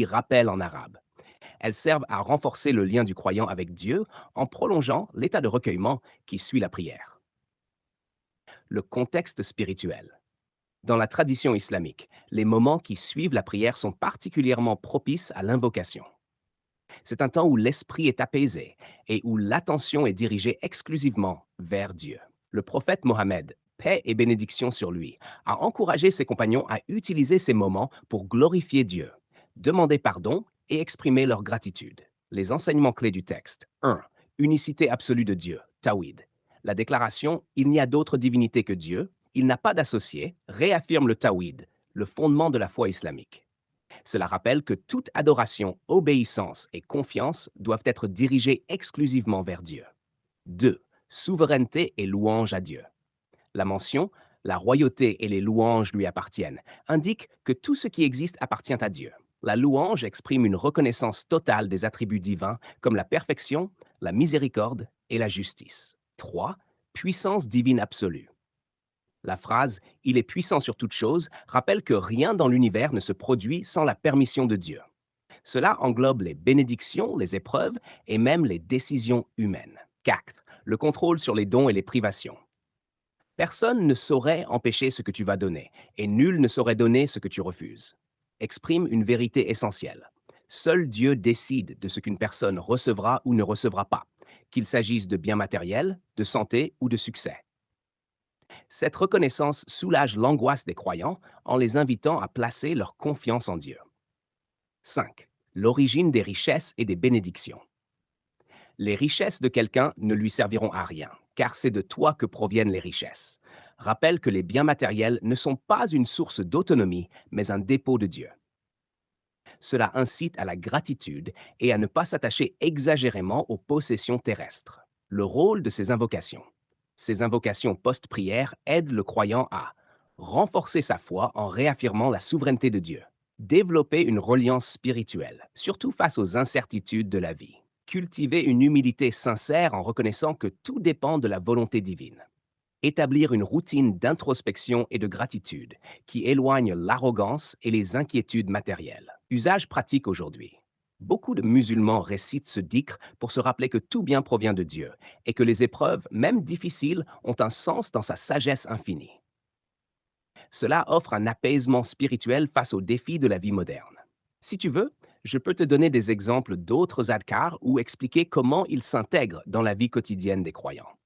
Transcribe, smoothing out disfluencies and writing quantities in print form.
rappel en arabe. Elles servent à renforcer le lien du croyant avec Dieu en prolongeant l'état de recueillement qui suit la prière. Le contexte spirituel. Dans la tradition islamique, les moments qui suivent la prière sont particulièrement propices à l'invocation. C'est un temps où l'esprit est apaisé et où l'attention est dirigée exclusivement vers Dieu. Le prophète Mohammed, paix et bénédiction sur lui, a encouragé ses compagnons à utiliser ces moments pour glorifier Dieu, demander pardon et exprimer leur gratitude. Les enseignements clés du texte. 1. Unicité absolue de Dieu, Tawhid. La déclaration « Il n'y a d'autre divinité que Dieu », il n'a pas d'associé, réaffirme le Tawhid, le fondement de la foi islamique. Cela rappelle que toute adoration, obéissance et confiance doivent être dirigées exclusivement vers Dieu. 2. Souveraineté et louange à Dieu. La mention « La royauté et les louanges lui appartiennent » indique que tout ce qui existe appartient à Dieu. La louange exprime une reconnaissance totale des attributs divins comme la perfection, la miséricorde et la justice. 3. Puissance divine absolue. La phrase « Il est puissant sur toute chose » rappelle que rien dans l'univers ne se produit sans la permission de Dieu. Cela englobe les bénédictions, les épreuves et même les décisions humaines. 4. Le contrôle sur les dons et les privations. Personne ne saurait empêcher ce que tu vas donner, et nul ne saurait donner ce que tu refuses. Exprime une vérité essentielle. Seul Dieu décide de ce qu'une personne recevra ou ne recevra pas, qu'il s'agisse de biens matériels, de santé ou de succès. Cette reconnaissance soulage l'angoisse des croyants en les invitant à placer leur confiance en Dieu. 5. L'origine des richesses et des bénédictions. Les richesses de quelqu'un ne lui serviront à rien, car c'est de toi que proviennent les richesses. Rappelle que les biens matériels ne sont pas une source d'autonomie, mais un dépôt de Dieu. Cela incite à la gratitude et à ne pas s'attacher exagérément aux possessions terrestres. Le rôle de ces invocations. Ces invocations post-prière aident le croyant à renforcer sa foi en réaffirmant la souveraineté de Dieu, développer une reliance spirituelle, surtout face aux incertitudes de la vie, cultiver une humilité sincère en reconnaissant que tout dépend de la volonté divine, établir une routine d'introspection et de gratitude qui éloigne l'arrogance et les inquiétudes matérielles. Usage pratique aujourd'hui. Beaucoup de musulmans récitent ce dhikr pour se rappeler que tout bien provient de Dieu et que les épreuves, même difficiles, ont un sens dans sa sagesse infinie. Cela offre un apaisement spirituel face aux défis de la vie moderne. Si tu veux, je peux te donner des exemples d'autres adhkars ou expliquer comment ils s'intègrent dans la vie quotidienne des croyants.